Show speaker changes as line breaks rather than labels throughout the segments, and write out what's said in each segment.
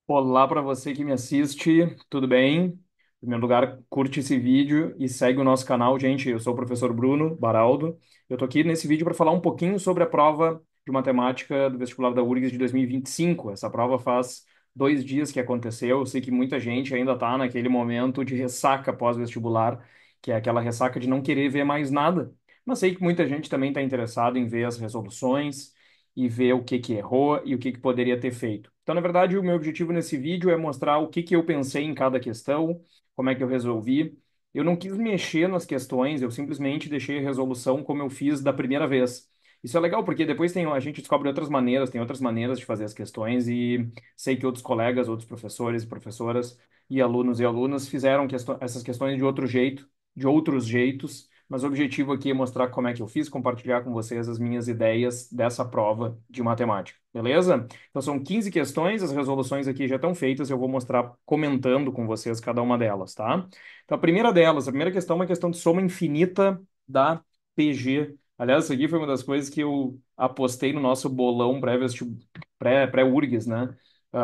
Olá para você que me assiste, tudo bem? Em primeiro lugar, curte esse vídeo e segue o nosso canal, gente. Eu sou o professor Bruno Baraldo. Eu tô aqui nesse vídeo para falar um pouquinho sobre a prova de matemática do vestibular da URGS de 2025. Essa prova faz 2 dias que aconteceu. Eu sei que muita gente ainda está naquele momento de ressaca pós-vestibular, que é aquela ressaca de não querer ver mais nada. Mas sei que muita gente também está interessado em ver as resoluções e ver o que que errou e o que que poderia ter feito. Então, na verdade, o meu objetivo nesse vídeo é mostrar o que que eu pensei em cada questão, como é que eu resolvi. Eu não quis mexer nas questões, eu simplesmente deixei a resolução como eu fiz da primeira vez. Isso é legal porque depois a gente descobre outras maneiras, tem outras maneiras de fazer as questões e sei que outros colegas, outros professores e professoras e alunas fizeram essas questões de outro jeito, de outros jeitos, mas o objetivo aqui é mostrar como é que eu fiz, compartilhar com vocês as minhas ideias dessa prova de matemática, beleza? Então são 15 questões, as resoluções aqui já estão feitas, eu vou mostrar comentando com vocês cada uma delas, tá? Então a primeira delas, a primeira questão é uma questão de soma infinita da PG. Aliás, isso aqui foi uma das coisas que eu apostei no nosso bolão pré-URGS, né?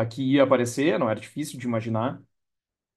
Que ia aparecer, não era difícil de imaginar.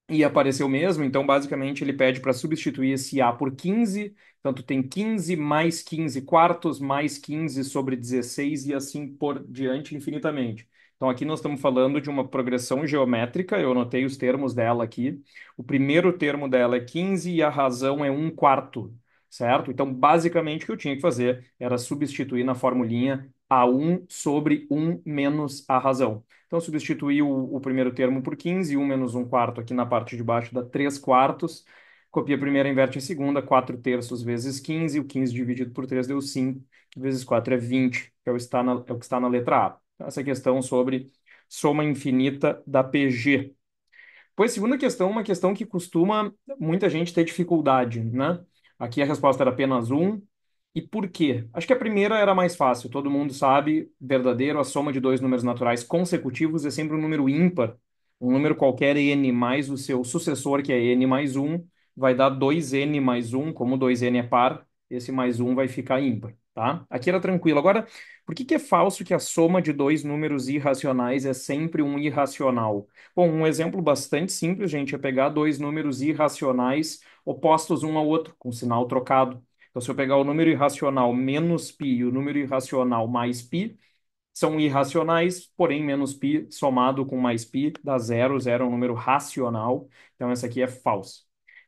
E apareceu mesmo, então basicamente ele pede para substituir esse A por 15, então tu tem 15 mais 15 quartos mais 15 sobre 16 e assim por diante infinitamente. Então aqui nós estamos falando de uma progressão geométrica, eu anotei os termos dela aqui. O primeiro termo dela é 15 e a razão é um quarto, certo? Então basicamente o que eu tinha que fazer era substituir na formulinha A1 sobre um menos a razão. Então, substituir o primeiro termo por 15, 1 menos um quarto aqui na parte de baixo dá 3 quartos. Copia a primeira, inverte a segunda, 4 terços vezes 15, o 15 dividido por 3 deu 5, vezes 4 é 20, que é o que está na letra A. Então, essa é a questão sobre soma infinita da PG. Pois, segunda questão, uma questão que costuma muita gente ter dificuldade, né? Aqui a resposta era apenas um. E por quê? Acho que a primeira era mais fácil, todo mundo sabe, verdadeiro, a soma de dois números naturais consecutivos é sempre um número ímpar. Um número qualquer, n mais o seu sucessor, que é n mais um, vai dar 2n mais um, como 2n é par, esse mais um vai ficar ímpar, tá? Aqui era tranquilo. Agora, por que que é falso que a soma de dois números irracionais é sempre um irracional? Bom, um exemplo bastante simples, gente, é pegar dois números irracionais opostos um ao outro, com sinal trocado. Então, se eu pegar o número irracional menos π e o número irracional mais π, são irracionais, porém menos π somado com mais π dá zero, zero é um número racional, então essa aqui é falsa.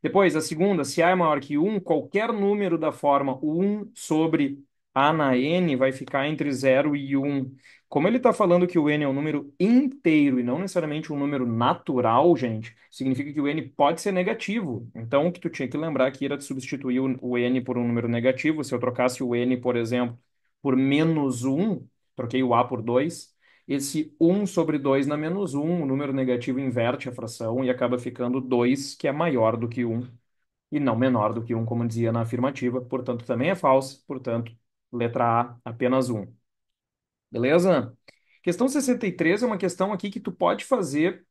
Depois, a segunda, se A é maior que um, qualquer número da forma um sobre A na n vai ficar entre zero e um. Como ele está falando que o n é um número inteiro e não necessariamente um número natural, gente, significa que o n pode ser negativo. Então, o que tu tinha que lembrar aqui era de substituir o n por um número negativo. Se eu trocasse o n, por exemplo, por menos um, troquei o A por 2. Esse um sobre 2 na menos um, o número negativo inverte a fração e acaba ficando 2, que é maior do que um e não menor do que um, como dizia na afirmativa. Portanto, também é falso. Portanto, letra A, apenas um. Beleza? Questão 63 é uma questão aqui que tu pode fazer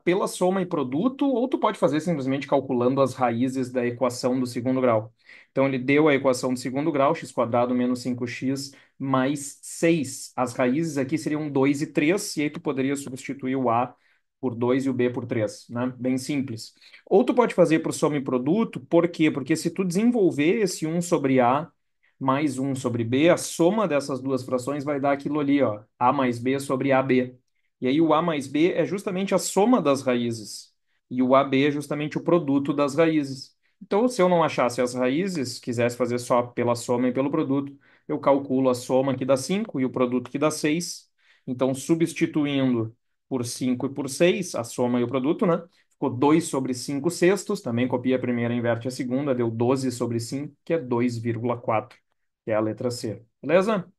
pela soma e produto, ou tu pode fazer simplesmente calculando as raízes da equação do segundo grau. Então, ele deu a equação do segundo grau, x quadrado menos 5x mais 6. As raízes aqui seriam 2 e 3, e aí tu poderia substituir o a por 2 e o b por 3, né? Bem simples. Ou tu pode fazer por soma e produto, por quê? Porque se tu desenvolver esse um sobre a mais um sobre b, a soma dessas duas frações vai dar aquilo ali, ó, a mais b sobre ab. E aí o a mais b é justamente a soma das raízes, e o ab é justamente o produto das raízes. Então, se eu não achasse as raízes, quisesse fazer só pela soma e pelo produto, eu calculo a soma que dá 5 e o produto que dá 6. Então, substituindo por 5 e por 6 a soma e o produto, né? Ficou 2 sobre 5 sextos, também copia a primeira, inverte a segunda, deu 12 sobre 5, que é 2,4, que é a letra C. Beleza?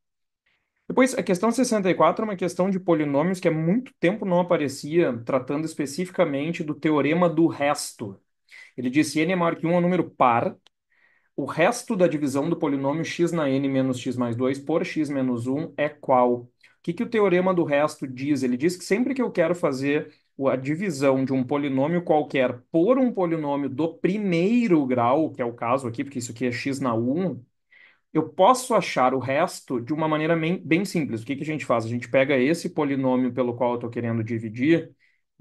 Depois, a questão 64 é uma questão de polinômios que há muito tempo não aparecia, tratando especificamente do teorema do resto. Ele disse: n é maior que 1 é um número par, o resto da divisão do polinômio x na n menos x mais 2 por x menos 1 é qual? O que que o teorema do resto diz? Ele diz que sempre que eu quero fazer a divisão de um polinômio qualquer por um polinômio do primeiro grau, que é o caso aqui, porque isso aqui é x na 1, eu posso achar o resto de uma maneira bem simples. O que que a gente faz? A gente pega esse polinômio pelo qual eu estou querendo dividir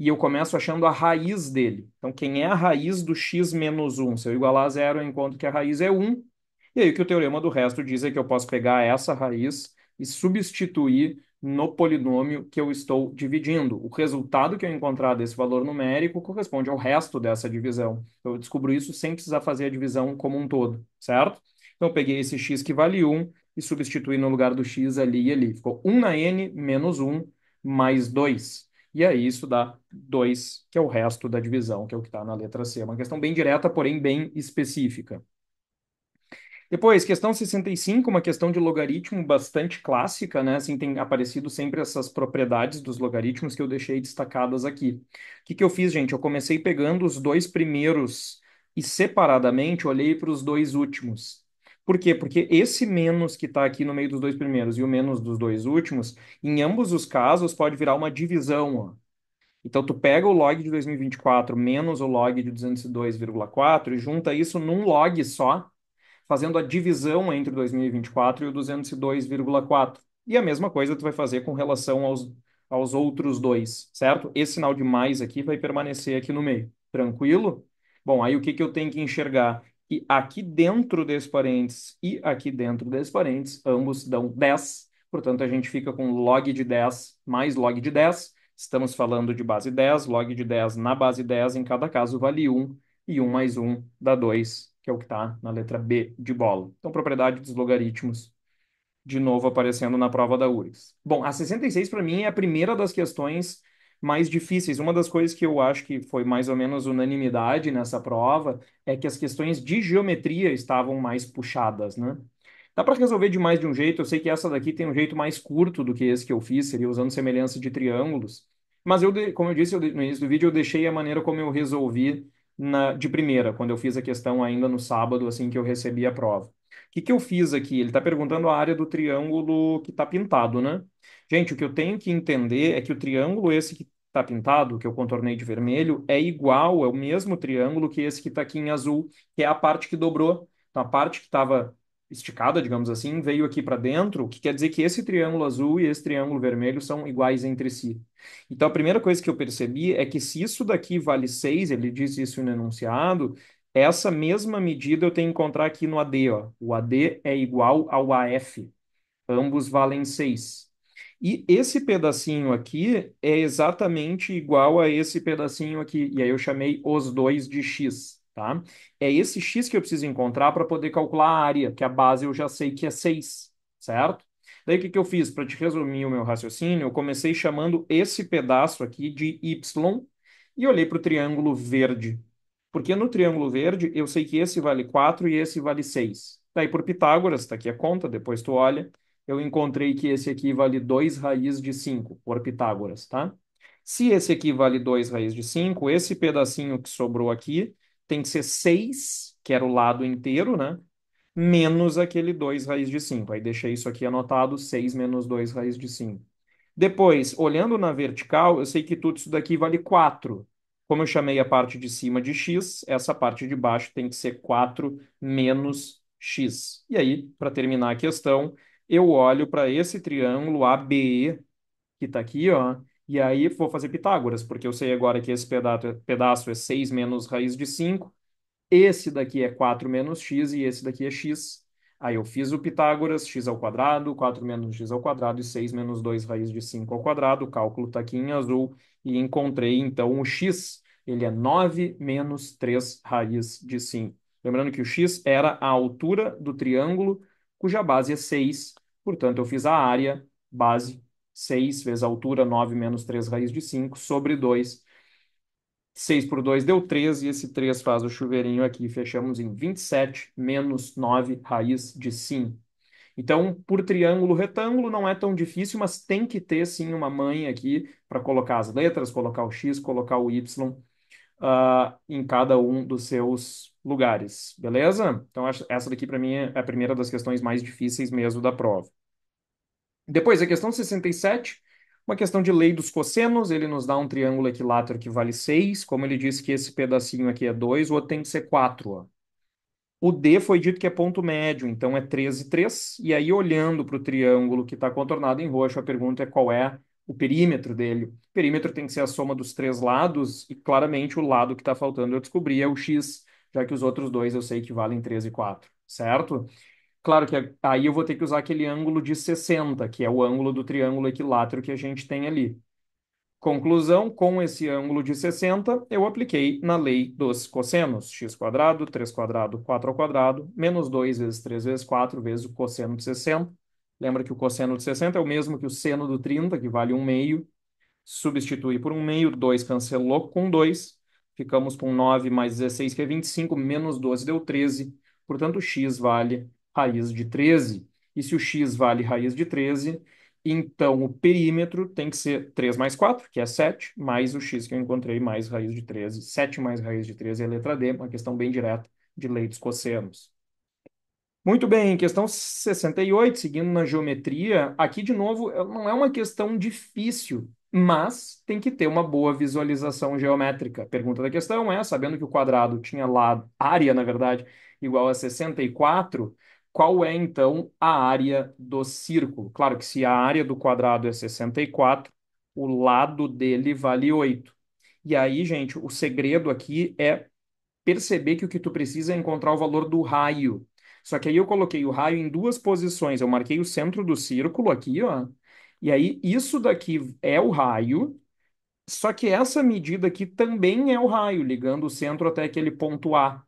e eu começo achando a raiz dele. Então, quem é a raiz do x menos um? Se eu igualar a zero, eu encontro que a raiz é um. E aí o que o teorema do resto diz é que eu posso pegar essa raiz e substituir no polinômio que eu estou dividindo. O resultado que eu encontrar desse valor numérico corresponde ao resto dessa divisão. Eu descubro isso sem precisar fazer a divisão como um todo, certo? Então, eu peguei esse x que vale um e substituí no lugar do x ali e ali. Ficou 1 na n menos um mais 2. E aí isso dá 2, que é o resto da divisão, que é o que está na letra C. É uma questão bem direta, porém bem específica. Depois, questão 65, uma questão de logaritmo bastante clássica, né? Assim, tem aparecido sempre essas propriedades dos logaritmos que eu deixei destacadas aqui. O que que eu fiz, gente? Eu comecei pegando os dois primeiros e separadamente olhei para os dois últimos. Por quê? Porque esse menos que está aqui no meio dos dois primeiros e o menos dos dois últimos, em ambos os casos, pode virar uma divisão, ó. Então, tu pega o log de 2024 menos o log de 202,4 e junta isso num log só, fazendo a divisão entre o 2024 e o 202,4. E a mesma coisa tu vai fazer com relação aos outros dois, certo? Esse sinal de mais aqui vai permanecer aqui no meio. Tranquilo? Bom, aí o que que eu tenho que enxergar? Que aqui dentro desse parênteses e aqui dentro desse parênteses, ambos dão 10. Portanto, a gente fica com log de 10 mais log de 10. Estamos falando de base 10, log de 10 na base 10, em cada caso vale 1 e 1 mais 1 dá 2, que é o que está na letra B de bola. Então, propriedade dos logaritmos, de novo aparecendo na prova da URGS. Bom, a 66 para mim é a primeira das questões mais difíceis. Uma das coisas que eu acho que foi mais ou menos unanimidade nessa prova é que as questões de geometria estavam mais puxadas, né? Dá para resolver de mais de um jeito. Eu sei que essa daqui tem um jeito mais curto do que esse que eu fiz, seria usando semelhança de triângulos. Mas como eu disse no início do vídeo, eu deixei a maneira como eu resolvi de primeira, quando eu fiz a questão ainda no sábado, assim que eu recebi a prova. O que que eu fiz aqui? Ele está perguntando a área do triângulo que está pintado, né? Gente, o que eu tenho que entender é que o triângulo esse que está pintado, que eu contornei de vermelho, é igual, é o mesmo triângulo que esse que está aqui em azul, que é a parte que dobrou. Então, a parte que estava esticada, digamos assim, veio aqui para dentro, o que quer dizer que esse triângulo azul e esse triângulo vermelho são iguais entre si. Então, a primeira coisa que eu percebi é que se isso daqui vale 6, ele diz isso no enunciado, essa mesma medida eu tenho que encontrar aqui no AD, ó. O AD é igual ao AF. Ambos valem 6. E esse pedacinho aqui é exatamente igual a esse pedacinho aqui. E aí eu chamei os dois de x, tá? É esse x que eu preciso encontrar para poder calcular a área, que a base eu já sei que é 6, certo? Daí o que que eu fiz? Para te resumir o meu raciocínio, eu comecei chamando esse pedaço aqui de y e olhei para o triângulo verde. Porque no triângulo verde eu sei que esse vale 4 e esse vale 6. Daí por Pitágoras, está aqui a conta, depois tu olha, eu encontrei que esse aqui vale 2 raiz de 5 por Pitágoras, tá? Se esse aqui vale 2 raiz de 5, esse pedacinho que sobrou aqui tem que ser 6, que era o lado inteiro, né? Menos aquele 2 raiz de 5. Aí deixei isso aqui anotado, 6 menos 2 raiz de 5. Depois, olhando na vertical, eu sei que tudo isso daqui vale 4. Como eu chamei a parte de cima de x, essa parte de baixo tem que ser 4 menos x. E aí, para terminar a questão, eu olho para esse triângulo ABE, que está aqui, ó, e aí vou fazer Pitágoras, porque eu sei agora que esse pedaço é 6 menos raiz de 5. Esse daqui é 4 menos x e esse daqui é x. Aí eu fiz o Pitágoras, x ao quadrado, 4 menos x ao quadrado e 6 menos 2 raiz de 5 ao quadrado. O cálculo está aqui em azul e encontrei então o x. Ele é 9 menos 3 raiz de 5. Lembrando que o x era a altura do triângulo, cuja base é 6. Portanto, eu fiz a área, base 6 vezes a altura, 9 menos 3 raiz de 5, sobre 2. 6 por 2 deu 13, e esse 3 faz o chuveirinho aqui. Fechamos em 27 menos 9 raiz de 5. Então, por triângulo retângulo não é tão difícil, mas tem que ter sim uma mãe aqui para colocar as letras, colocar o x, colocar o y em cada um dos seus lugares. Beleza? Então, essa daqui para mim é a primeira das questões mais difíceis mesmo da prova. Depois, a questão 67, uma questão de lei dos cossenos, ele nos dá um triângulo equilátero que vale 6. Como ele disse que esse pedacinho aqui é 2, o outro tem que ser 4. Ó. O D foi dito que é ponto médio, então é 13, 3. E aí, olhando para o triângulo que está contornado em roxo, a pergunta é qual é o perímetro dele. O perímetro tem que ser a soma dos três lados, e claramente o lado que está faltando eu descobri é o x, já que os outros dois eu sei que valem 3 e 4, certo? Claro que aí eu vou ter que usar aquele ângulo de 60, que é o ângulo do triângulo equilátero que a gente tem ali. Conclusão, com esse ângulo de 60, eu apliquei na lei dos cossenos. X quadrado, 3 quadrado, 4 ao quadrado, menos 2 vezes 3 vezes 4 vezes o cosseno de 60. Lembra que o cosseno de 60 é o mesmo que o seno do 30, que vale 1/2. Substituir por 1/2, 2 cancelou com 2. Ficamos com 9 mais 16, que é 25, menos 12 deu 13. Portanto, x vale raiz de 13. E se o x vale raiz de 13, então o perímetro tem que ser 3 mais 4, que é 7, mais o x que eu encontrei, mais raiz de 13. 7 mais raiz de 13 é a letra D, uma questão bem direta de lei dos cossenos. Muito bem, questão 68, seguindo na geometria. Aqui, de novo, não é uma questão difícil, mas tem que ter uma boa visualização geométrica. A pergunta da questão é, sabendo que o quadrado tinha lado, área, na verdade, igual a 64, qual é, então, a área do círculo? Claro que se a área do quadrado é 64, o lado dele vale 8. E aí, gente, o segredo aqui é perceber que o que tu precisa é encontrar o valor do raio. Só que aí eu coloquei o raio em duas posições. Eu marquei o centro do círculo aqui, ó. E aí isso daqui é o raio, só que essa medida aqui também é o raio, ligando o centro até aquele ponto A.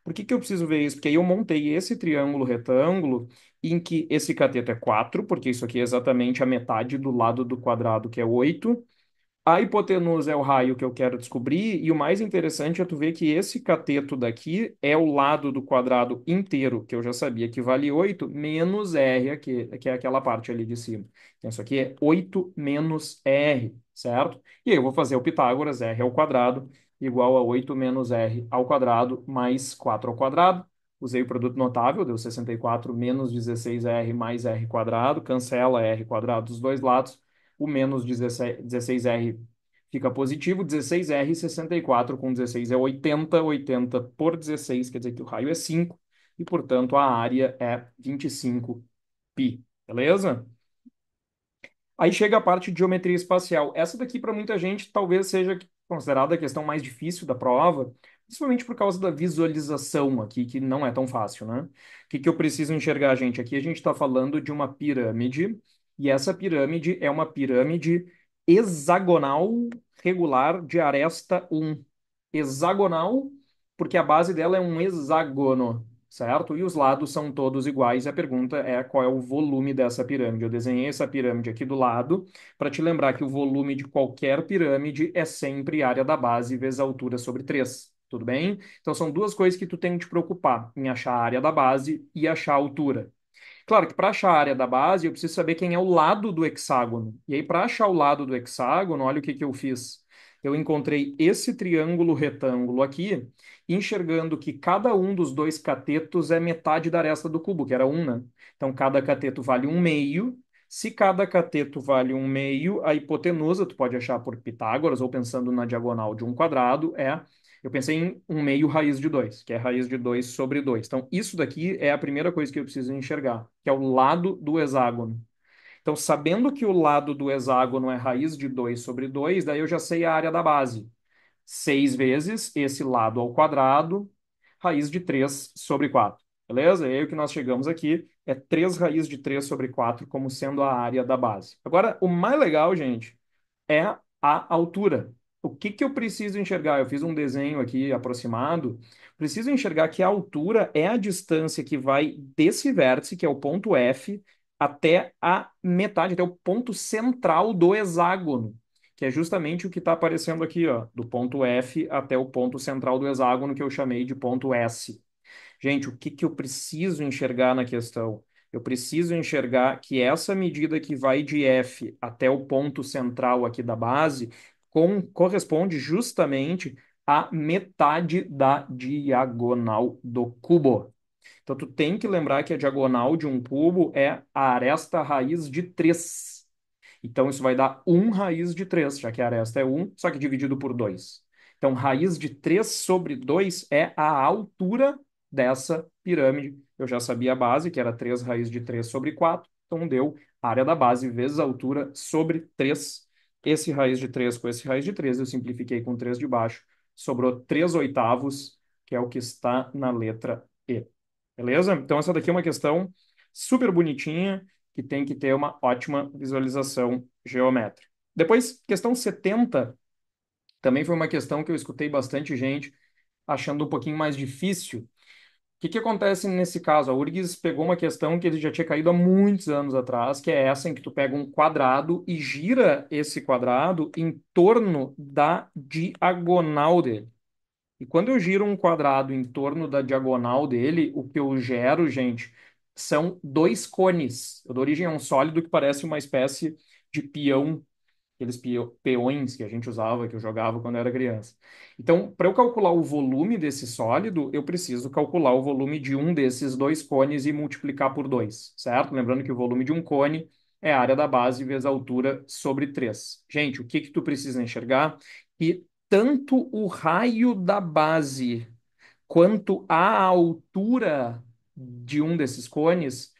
Por que que eu preciso ver isso? Porque aí eu montei esse triângulo retângulo em que esse cateto é 4, porque isso aqui é exatamente a metade do lado do quadrado, que é 8. A hipotenusa é o raio que eu quero descobrir, e o mais interessante é tu ver que esse cateto daqui é o lado do quadrado inteiro, que eu já sabia que vale 8 menos R aqui, que é aquela parte ali de cima. Então, isso aqui é 8 menos R, certo? E aí eu vou fazer o Pitágoras, R ao quadrado, igual a 8 menos R ao quadrado, mais 4 ao quadrado. Usei o produto notável, deu 64 menos 16R mais R quadrado, cancela R quadrado dos dois lados, o menos 16R fica positivo, 16R 64 com 16 é 80, 80 por 16 quer dizer que o raio é 5 e, portanto, a área é 25π, beleza? Aí chega a parte de geometria espacial. Essa daqui, para muita gente, talvez seja considerada a questão mais difícil da prova, principalmente por causa da visualização aqui, que não é tão fácil, né? O que que eu preciso enxergar, gente? Aqui a gente está falando de uma pirâmide, e essa pirâmide é uma pirâmide hexagonal regular de aresta 1. Hexagonal, porque a base dela é um hexágono, certo? E os lados são todos iguais. A pergunta é qual é o volume dessa pirâmide. Eu desenhei essa pirâmide aqui do lado para te lembrar que o volume de qualquer pirâmide é sempre área da base vezes a altura sobre 3. Tudo bem? Então são duas coisas que tu tem que te preocupar, em achar a área da base e achar a altura. Claro que para achar a área da base, eu preciso saber quem é o lado do hexágono. E aí, para achar o lado do hexágono, olha o que que eu fiz. Eu encontrei esse triângulo retângulo aqui, enxergando que cada um dos dois catetos é metade da aresta do cubo, que era 1, né? Então, cada cateto vale 1/2. Se cada cateto vale 1/2, a hipotenusa, tu pode achar por Pitágoras, ou pensando na diagonal de um quadrado, eu pensei em 1/2 raiz de 2, que é raiz de 2 sobre 2. Então, isso daqui é a primeira coisa que eu preciso enxergar, que é o lado do hexágono. Então, sabendo que o lado do hexágono é raiz de 2 sobre 2, daí eu já sei a área da base. 6 vezes esse lado ao quadrado, raiz de 3 sobre 4. Beleza? E aí o que nós chegamos aqui é 3 raiz de 3 sobre 4 como sendo a área da base. Agora, o mais legal, gente, é a altura. O que que eu preciso enxergar? Eu fiz um desenho aqui aproximado. Preciso enxergar que a altura é a distância que vai desse vértice, que é o ponto F, até a metade, até o ponto central do hexágono, que é justamente o que está aparecendo aqui, ó, do ponto F até o ponto central do hexágono, que eu chamei de ponto S. Gente, o que que eu preciso enxergar na questão? Eu preciso enxergar que essa medida que vai de F até o ponto central aqui da base corresponde justamente à metade da diagonal do cubo. Então, tu tem que lembrar que a diagonal de um cubo é a aresta raiz de 3. Então, isso vai dar 1 raiz de 3, já que a aresta é 1, só que dividido por 2. Então, raiz de 3 sobre 2 é a altura dessa pirâmide. Eu já sabia a base, que era 3 raiz de 3 sobre 4. Então, deu área da base vezes a altura sobre 3. esse raiz de 3 com esse raiz de 3, eu simplifiquei com 3 de baixo, sobrou 3 oitavos, que é o que está na letra E. Beleza? Então, essa daqui é uma questão super bonitinha, que tem que ter uma ótima visualização geométrica. Depois, questão 70, também foi uma questão que eu escutei bastante gente achando um pouquinho mais difícil. O que acontece nesse caso? A URGS pegou uma questão que ele já tinha caído há muitos anos atrás, que é essa em que tu pega um quadrado e gira esse quadrado em torno da diagonal dele. E quando eu giro um quadrado em torno da diagonal dele, o que eu gero, gente, são dois cones. Eu dou origem a um sólido que parece uma espécie de peão, aqueles peões que a gente usava, que eu jogava quando eu era criança. Então, para eu calcular o volume desse sólido, eu preciso calcular o volume de um desses dois cones e multiplicar por dois, certo? Lembrando que o volume de um cone é a área da base vezes a altura sobre 3. Gente, o que que tu precisa enxergar? Que tanto o raio da base quanto a altura de um desses cones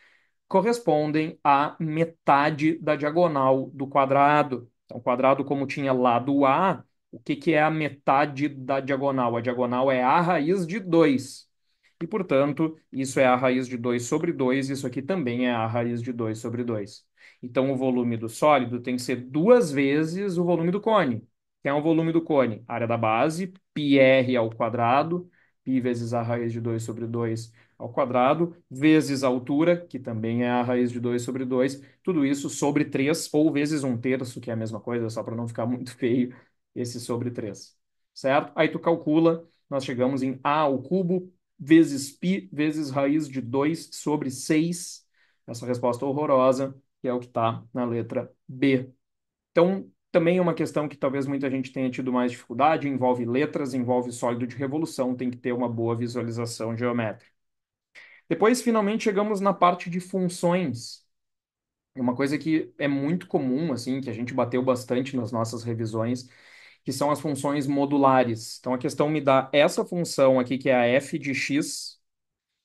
correspondem à metade da diagonal do quadrado. Então, o quadrado, como tinha lado A, o que que é a metade da diagonal? A diagonal é a raiz de 2. E, portanto, isso é a raiz de 2 sobre 2. Isso aqui também é a raiz de 2 sobre 2. Então, o volume do sólido tem que ser duas vezes o volume do cone. Que é o volume do cone? Área da base, πr ao quadrado, π vezes a raiz de 2 sobre 2 ao quadrado, vezes a altura, que também é a raiz de 2 sobre 2, tudo isso sobre 3 ou vezes um terço, que é a mesma coisa, só para não ficar muito feio, esse sobre 3, certo? Aí tu calcula, nós chegamos em A ao cubo, vezes π, vezes raiz de 2 sobre 6, essa resposta horrorosa, que é o que está na letra B. Então, também é uma questão que talvez muita gente tenha tido mais dificuldade, envolve letras, envolve sólido de revolução, tem que ter uma boa visualização geométrica. Depois, finalmente, chegamos na parte de funções. É uma coisa que é muito comum, assim, que a gente bateu bastante nas nossas revisões, que são as funções modulares. Então, a questão me dá essa função aqui, que é a f de x,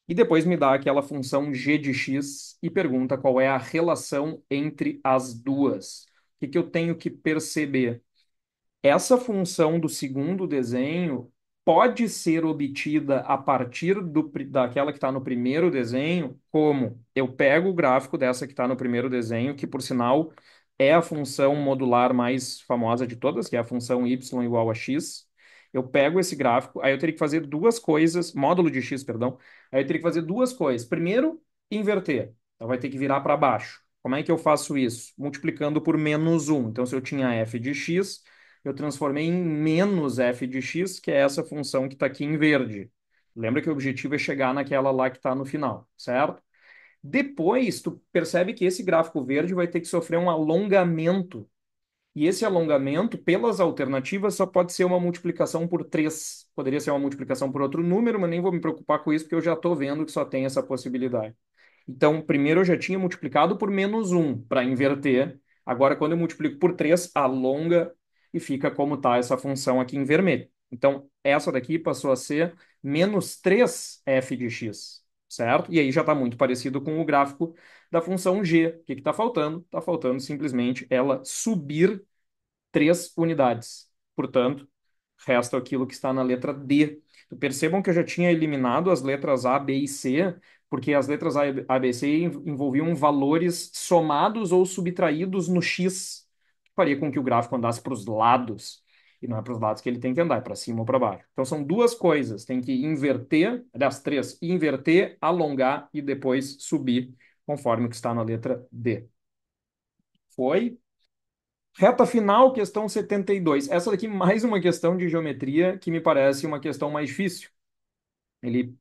e depois me dá aquela função g de x e pergunta qual é a relação entre as duas. O que que eu tenho que perceber? Essa função do segundo desenho pode ser obtida a partir daquela que está no primeiro desenho, como eu pego o gráfico dessa que está no primeiro desenho, que por sinal é a função modular mais famosa de todas, que é a função y igual a x. Eu pego esse gráfico, aí eu teria que fazer duas coisas, módulo de x, perdão, aí eu teria que fazer duas coisas. Primeiro, inverter. Então vai ter que virar para baixo. Como é que eu faço isso? Multiplicando por menos 1. Então, se eu tinha f de x, eu transformei em menos f de x, que é essa função que está aqui em verde. Lembra que o objetivo é chegar naquela lá que está no final, certo? Depois, tu percebe que esse gráfico verde vai ter que sofrer um alongamento. E esse alongamento, pelas alternativas, só pode ser uma multiplicação por 3. Poderia ser uma multiplicação por outro número, mas nem vou me preocupar com isso, porque eu já estou vendo que só tem essa possibilidade. Então, primeiro eu já tinha multiplicado por menos 1 para inverter. Agora, quando eu multiplico por 3, alonga e fica como está essa função aqui em vermelho. Então, essa daqui passou a ser menos 3f de x, certo? E aí já está muito parecido com o gráfico da função g. O que está faltando? Está faltando simplesmente ela subir 3 unidades. Portanto, resta aquilo que está na letra D. Percebam que eu já tinha eliminado as letras A, B e C, porque as letras A, B e C envolviam valores somados ou subtraídos no X, que faria com que o gráfico andasse para os lados. E não é para os lados que ele tem que andar, é para cima ou para baixo. Então são duas coisas: tem que inverter, aliás, três: inverter, alongar e depois subir, conforme o que está na letra D. Foi? Reta final, questão 72. Essa daqui, mais uma questão de geometria que me parece uma questão mais difícil. Ele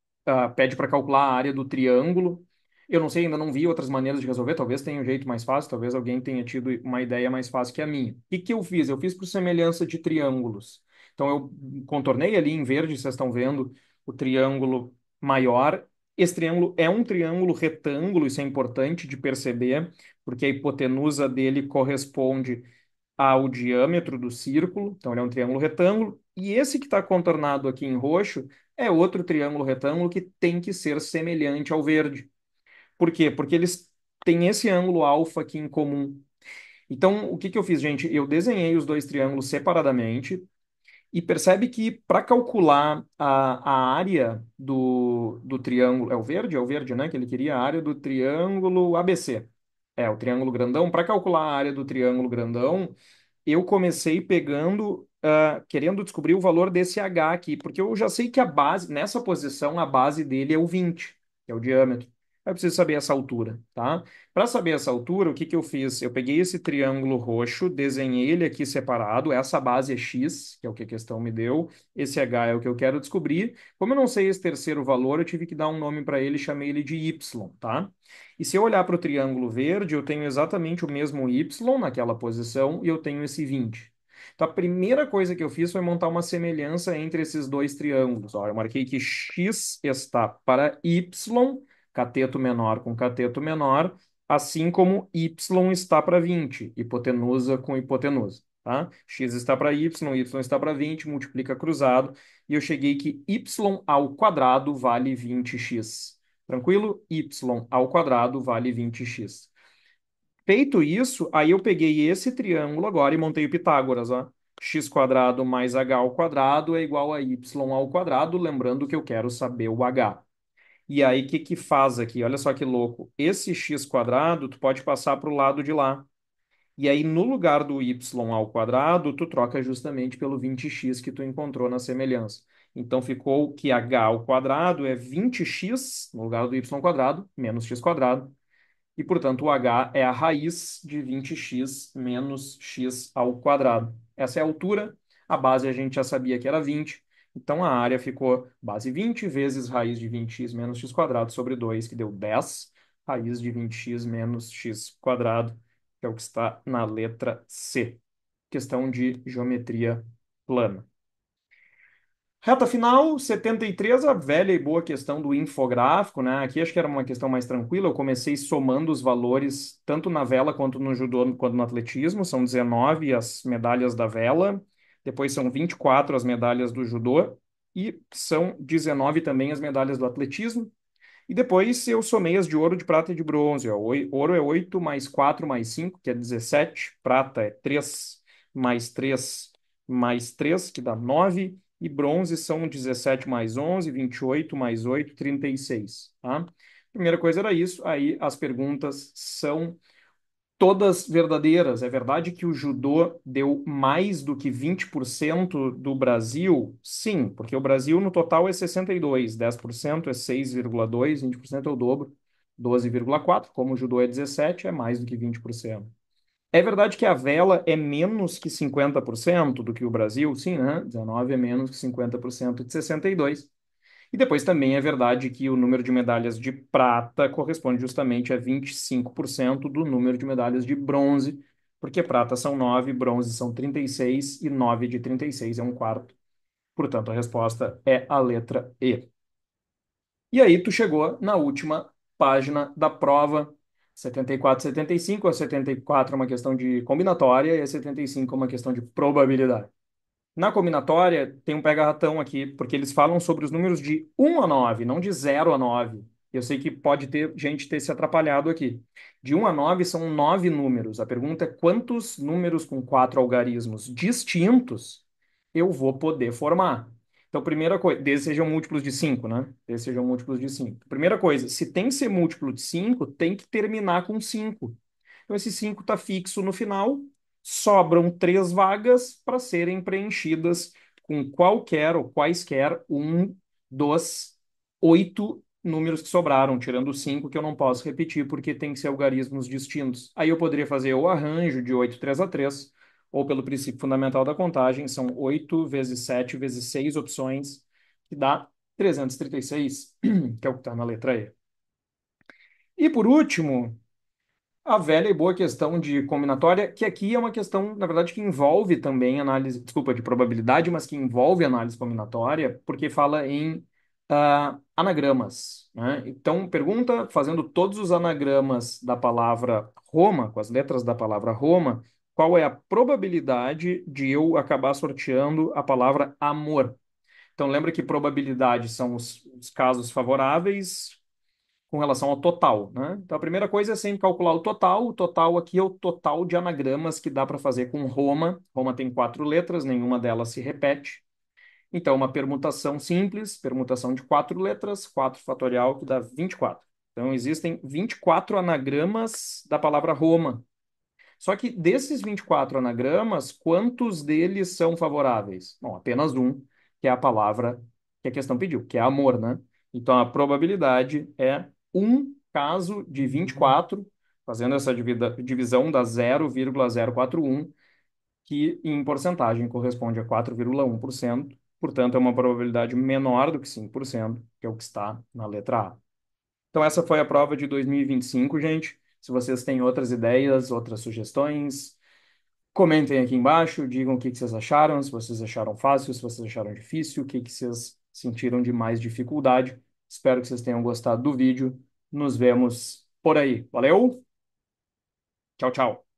pede para calcular a área do triângulo. Eu não sei, ainda não vi outras maneiras de resolver. Talvez tenha um jeito mais fácil, talvez alguém tenha tido uma ideia mais fácil que a minha. O que que eu fiz? Eu fiz por semelhança de triângulos. Então, eu contornei ali em verde, vocês estão vendo o triângulo maior. Esse triângulo é um triângulo retângulo, isso é importante de perceber, porque a hipotenusa dele corresponde ao diâmetro do círculo, então ele é um triângulo retângulo, e esse que está contornado aqui em roxo é outro triângulo retângulo que tem que ser semelhante ao verde. Por quê? Porque eles têm esse ângulo alfa aqui em comum. Então, o que que eu fiz, gente? Eu desenhei os dois triângulos separadamente e percebe que para calcular a área do triângulo, é o verde, né? Que ele queria a área do triângulo ABC. É, o triângulo grandão. Para calcular a área do triângulo grandão, eu comecei pegando, querendo descobrir o valor desse H aqui, porque eu já sei que a base, nessa posição, a base dele é o 20, que é o diâmetro. Aí eu preciso saber essa altura, tá? Para saber essa altura, o que que eu fiz? Eu peguei esse triângulo roxo, desenhei ele aqui separado, essa base é x, que é o que a questão me deu, esse H é o que eu quero descobrir. Como eu não sei esse terceiro valor, eu tive que dar um nome para ele, chamei ele de y, tá? E se eu olhar para o triângulo verde, eu tenho exatamente o mesmo y naquela posição e eu tenho esse 20. Então, a primeira coisa que eu fiz foi montar uma semelhança entre esses dois triângulos. Ó, eu marquei que x está para y, cateto menor com cateto menor, assim como y está para 20, hipotenusa com hipotenusa. Tá? X está para y está para 20, multiplica cruzado, e eu cheguei que y ao quadrado vale 20x. Tranquilo? Y ao quadrado vale 20x. Feito isso, aí eu peguei esse triângulo agora e montei o Pitágoras, ó. X quadrado mais h ao quadrado é igual a y ao quadrado, lembrando que eu quero saber o h. E aí, o que que faz aqui? Olha só que louco. Esse x quadrado, tu pode passar para o lado de lá. E aí, no lugar do y ao quadrado, tu troca justamente pelo 20x que tu encontrou na semelhança. Então, ficou que h ao quadrado é 20x, no lugar do y ao quadrado, menos x quadrado. E, portanto, o h é a raiz de 20x menos x ao quadrado. Essa é a altura. A base a gente já sabia que era 20. Então, a área ficou base 20 vezes raiz de 20x menos x quadrado sobre 2, que deu 10. Raiz de 20x menos x quadrado, que é o que está na letra C. Questão de geometria plana. Reta final, 73, a velha e boa questão do infográfico, né? Aqui acho que era uma questão mais tranquila. Eu comecei somando os valores, tanto na vela quanto no judô, quanto no atletismo. São 19 as medalhas da vela, depois são 24 as medalhas do judô, e são 19 também as medalhas do atletismo. E depois eu somei as de ouro, de prata e de bronze. Ó. Ouro é 8 mais 4 mais 5, que é 17. Prata é 3 mais 3 mais 3, que dá 9. E bronze são 17 mais 11, 28 mais 8, 36. Tá? Primeira coisa era isso. Aí as perguntas são todas verdadeiras. É verdade que o judô deu mais do que 20% do Brasil? Sim, porque o Brasil no total é 62, 10% é 6,2, 20% é o dobro, 12,4. Como o judô é 17, é mais do que 20%. É verdade que a vela é menos que 50% do que o Brasil? Sim, né? 19 é menos que 50% de 62. E depois também é verdade que o número de medalhas de prata corresponde justamente a 25% do número de medalhas de bronze, porque prata são 9, bronze são 36 e 9 de 36 é um quarto. Portanto, a resposta é a letra E. E aí tu chegou na última página da prova, 74, 75. A 74 é uma questão de combinatória e a 75 é uma questão de probabilidade. Na combinatória, tem um pega-ratão aqui, porque eles falam sobre os números de 1 a 9, não de 0 a 9. Eu sei que pode ter gente ter se atrapalhado aqui. De 1 a 9 são 9 números. A pergunta é quantos números com 4 algarismos distintos eu vou poder formar. Então, primeira coisa, desde sejam múltiplos de 5, né? Desde sejam múltiplos de 5. Primeira coisa, se tem que ser múltiplo de 5, tem que terminar com 5. Então, esse 5 está fixo no final. Sobram 3 vagas para serem preenchidas com qualquer ou quaisquer um dos 8 números que sobraram, tirando os 5 que eu não posso repetir porque tem que ser algarismos distintos. Aí eu poderia fazer o arranjo de 8 3 a 3 ou pelo princípio fundamental da contagem, são 8 vezes 7 vezes 6 opções, que dá 336, que é o que está na letra E. E por último, a velha e boa questão de combinatória, que aqui é uma questão, na verdade, que envolve também análise, desculpa, de probabilidade, mas que envolve análise combinatória, porque fala em anagramas, né? Então, pergunta, fazendo todos os anagramas da palavra Roma, com as letras da palavra Roma, qual é a probabilidade de eu acabar sorteando a palavra amor? Então, lembra que probabilidade são os casos favoráveis com relação ao total, né? Então, a primeira coisa é sempre calcular o total. O total aqui é o total de anagramas que dá para fazer com Roma. Roma tem 4 letras, nenhuma delas se repete. Então, uma permutação simples, permutação de 4 letras, 4 fatorial, que dá 24. Então, existem 24 anagramas da palavra Roma. Só que desses 24 anagramas, quantos deles são favoráveis? Bom, apenas um, que é a palavra que a questão pediu, que é amor, né? Então a probabilidade é um caso de 24, fazendo essa divisão dá 0,041, que em porcentagem corresponde a 4,1%. Portanto, é uma probabilidade menor do que 5%, que é o que está na letra A. Então, essa foi a prova de 2025, gente. Se vocês têm outras ideias, outras sugestões, comentem aqui embaixo, digam o que que vocês acharam, se vocês acharam fácil, se vocês acharam difícil, o que que vocês sentiram de mais dificuldade. Espero que vocês tenham gostado do vídeo. Nos vemos por aí. Valeu? Tchau, tchau.